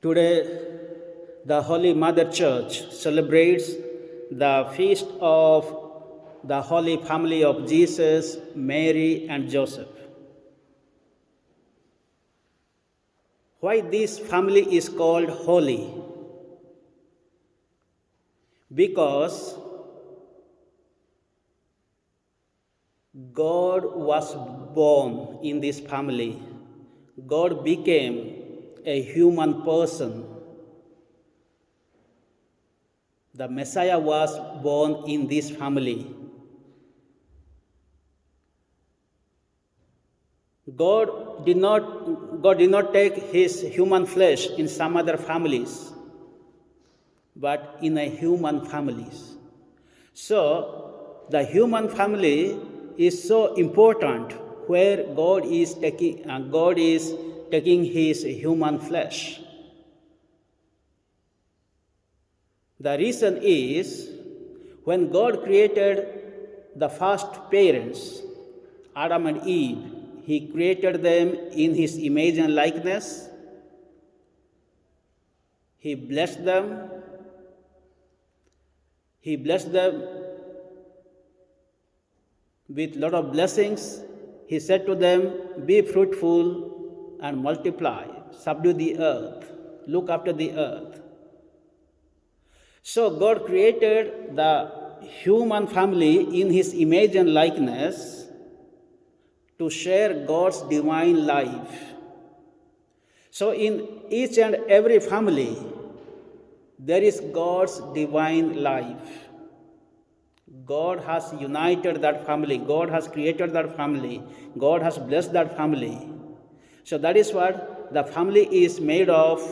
Today, the Holy Mother Church celebrates the feast of the Holy Family of Jesus, Mary, and Joseph. Why this family is called holy? Because God was born in this family. God became a human person. The Messiah was born in this family. God did not take his human flesh in some other families, but in a human families. So the human family is so important where God is taking his human flesh. The reason is when God created the first parents, Adam and Eve, he created them in his image and likeness. He blessed them. He blessed them with a lot of blessings. He said to them, "Be fruitful and multiply, subdue the earth, look after the earth." So God created the human family in his image and likeness to share God's divine life. So in each and every family, there is God's divine life. God has united that family. God has created that family. God has blessed that family. So that is what the family is made of: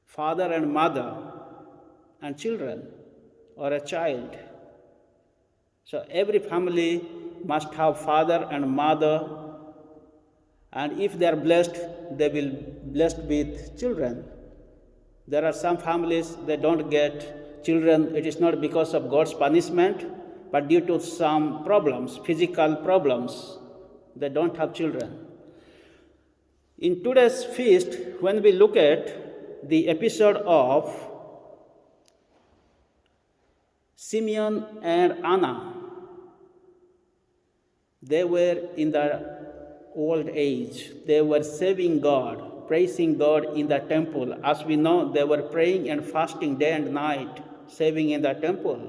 father and mother and children, or a child. So every family must have father and mother, and if they are blessed, they will be blessed with children. There are some families that don't get children. It is not because of God's punishment, but due to some problems, physical problems. They don't have children. In today's feast, when we look at the episode of Simeon and Anna, they were in the old age. They were serving God, praising God in the temple. As we know, they were praying and fasting day and night, serving in the temple.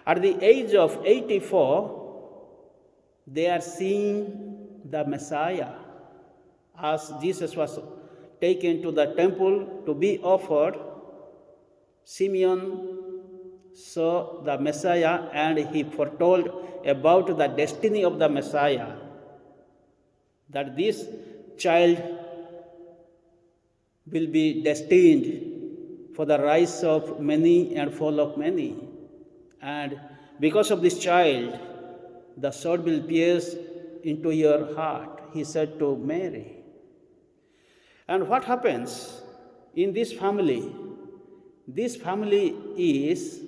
At the age of 84, they are seeing the Messiah. As Jesus was taken to the temple to be offered, Simeon saw the Messiah and he foretold about the destiny of the Messiah, that this child will be destined for the rise of many and fall of many. And because of this child, the sword will pierce into your heart, he said to Mary. And what happens in this family? This family is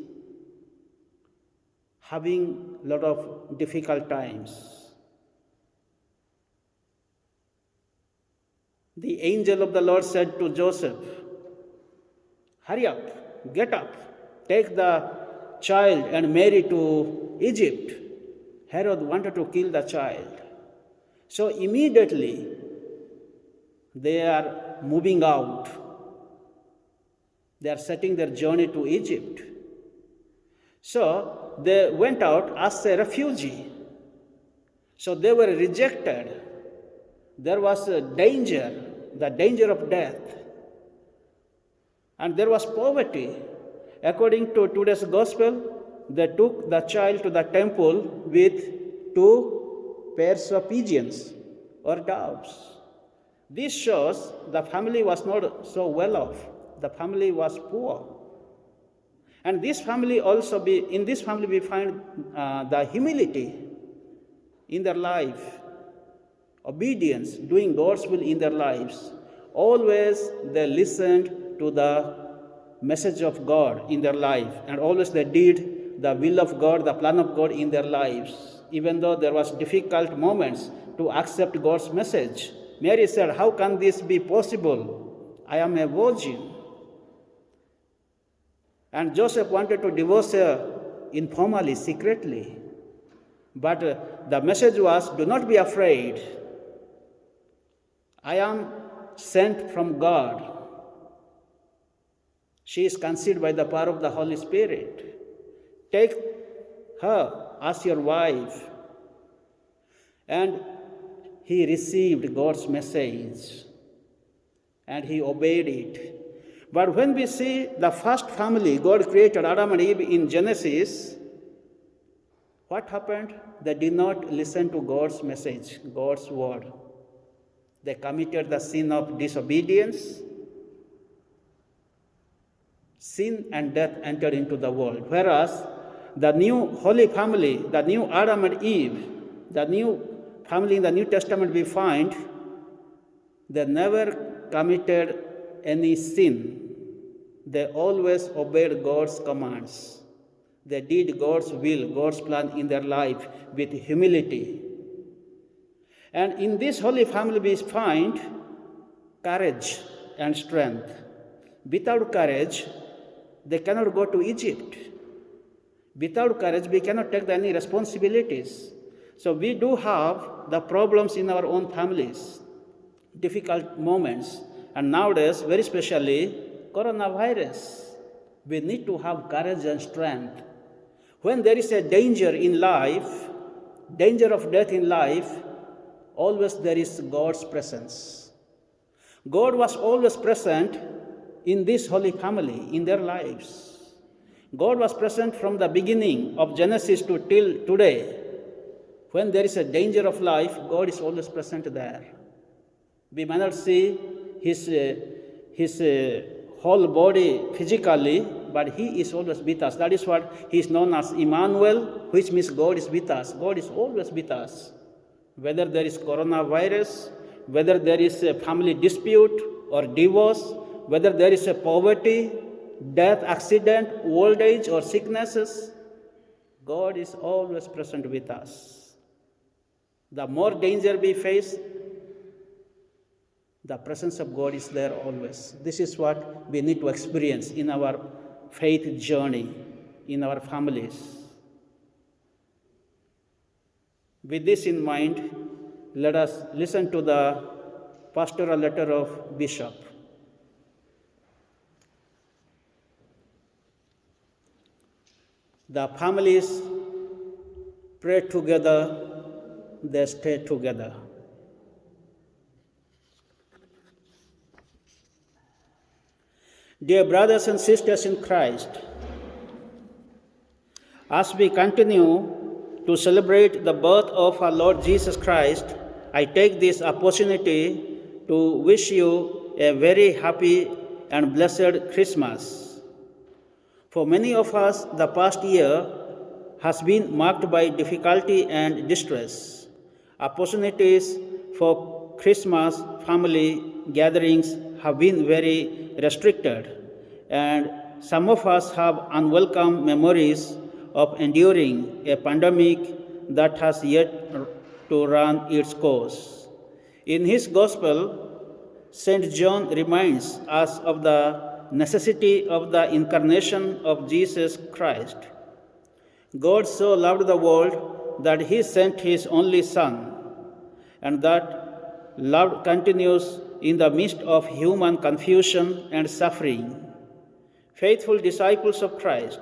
having a lot of difficult times. The angel of the Lord said to Joseph, "Hurry up, get up, take the child and Mary to Egypt." Herod wanted to kill the child. So immediately they are moving out. They are setting their journey to Egypt. So they went out as a refugee. So they were rejected. There was a danger, the danger of death. And there was poverty. According to today's gospel, they took the child to the temple with 2 pairs of pigeons or doves. This shows the family was not so well off. The family was poor. And in this family we find the humility in their life, obedience, doing God's will in their lives. Always they listened to the message of God in their life, and always they did the will of God, the plan of God in their lives, even though there was difficult moments to accept God's message. Mary said, "How can this be possible? I am a virgin." And Joseph wanted to divorce her informally, secretly. But the message was, "Do not be afraid. I am sent from God. She is conceived by the power of the Holy Spirit. Take her as your wife." And he received God's message and he obeyed it. But when we see the first family God created, Adam and Eve, in Genesis, what happened? They did not listen to God's message, God's word. They committed the sin of disobedience. Sin and death entered into the world. Whereas the new holy family, the new Adam and Eve, the new family in the New Testament we find, they never committed any sin. They always obeyed God's commands. They did God's will, God's plan in their life with humility. And in this holy family we find courage and strength. Without courage, they cannot go to Egypt. Without courage, we cannot take any responsibilities. So we do have the problems in our own families, difficult moments, and nowadays, very especially, coronavirus. We need to have courage and strength. When there is a danger in life, danger of death in life, always there is God's presence. God was always present in this holy family, in their lives. God was present from the beginning of Genesis to till today. When there is a danger of life, God is always present there. We may not see his whole body physically, but he is always with us. That is what he is known as Emmanuel, which means God is with us. God is always with us. Whether there is coronavirus, whether there is a family dispute or divorce, whether there is a poverty, death, accident, old age, or sicknesses, God is always present with us. The more danger we face, the presence of God is there always. This is what we need to experience in our faith journey, in our families. With this in mind, let us listen to the pastoral letter of Bishop. The families pray together, they stay together. Dear brothers and sisters in Christ, as we continue to celebrate the birth of our Lord Jesus Christ, I take this opportunity to wish you a very happy and blessed Christmas. For many of us, the past year has been marked by difficulty and distress. Opportunities for Christmas family gatherings have been very restricted, and some of us have unwelcome memories of enduring a pandemic that has yet to run its course. In his Gospel, St. John reminds us of the necessity of the incarnation of Jesus Christ. God so loved the world that he sent his only Son, and that love continues in the midst of human confusion and suffering. Faithful disciples of Christ,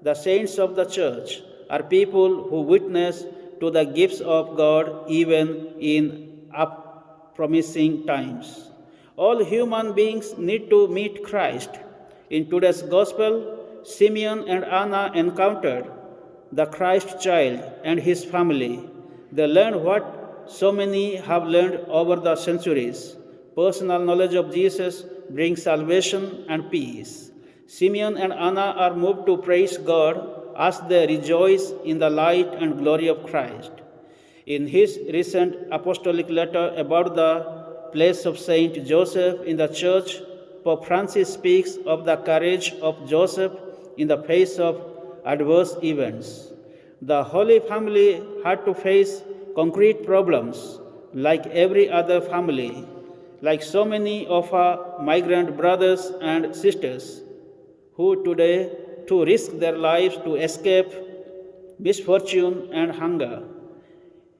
the saints of the Church, are people who witness to the gifts of God even in unpromising times. All human beings need to meet Christ. In today's Gospel, Simeon and Anna encountered the Christ child and his family. They learned what so many have learned over the centuries. Personal knowledge of Jesus brings salvation and peace. Simeon and Anna are moved to praise God as they rejoice in the light and glory of Christ. In his recent apostolic letter about the place of Saint Joseph in the Church, Pope Francis speaks of the courage of Joseph in the face of adverse events. The Holy Family had to face concrete problems like every other family, like so many of our migrant brothers and sisters who today to risk their lives to escape misfortune and hunger.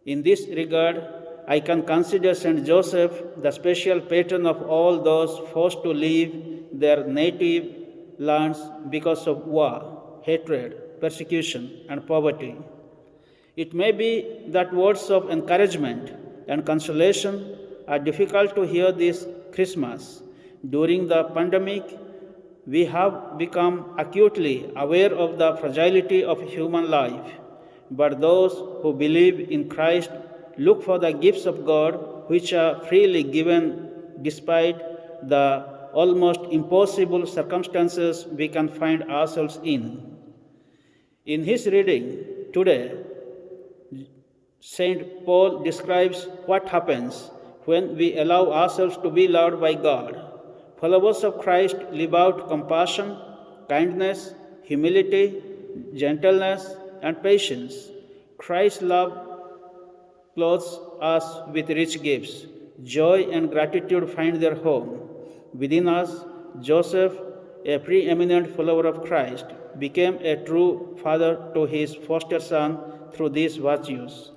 In this regard, I can consider Saint Joseph the special patron of all those forced to leave their native lands because of war, hatred, persecution, and poverty. It may be that words of encouragement and consolation are difficult to hear this Christmas. During the pandemic, we have become acutely aware of the fragility of human life. But those who believe in Christ look for the gifts of God which are freely given despite the almost impossible circumstances we can find ourselves in. In his reading today, St. Paul describes what happens when we allow ourselves to be loved by God. Followers of Christ live out compassion, kindness, humility, gentleness, and patience. Christ's love clothes us with rich gifts. Joy and gratitude find their home. Within us, Joseph, a preeminent follower of Christ, became a true father to his foster son through these virtues.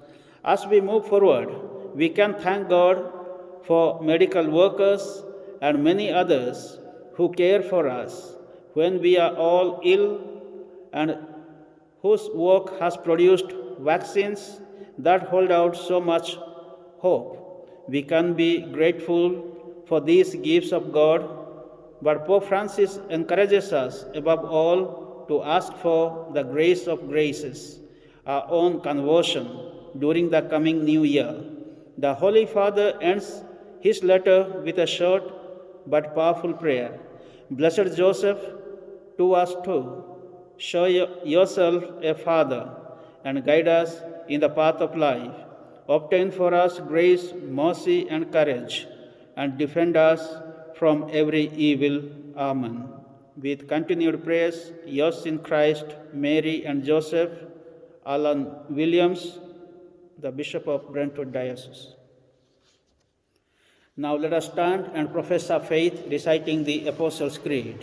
As we move forward, we can thank God for medical workers and many others who care for us when we are all ill and whose work has produced vaccines that hold out so much hope. We can be grateful for these gifts of God, but Pope Francis encourages us above all to ask for the grace of graces, our own conversion during the coming new year. The Holy Father ends his letter with a short but powerful prayer. Blessed Joseph, to us too, show yourself a father and guide us in the path of life. Obtain for us grace, mercy, and courage, and defend us from every evil. Amen. With continued prayers, yours in Christ, Mary and Joseph, Alan Williams, the Bishop of Brentwood Diocese. Now let us stand and profess our faith, reciting the Apostles' Creed.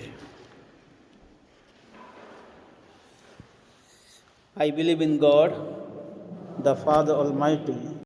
I believe in God, the Father Almighty,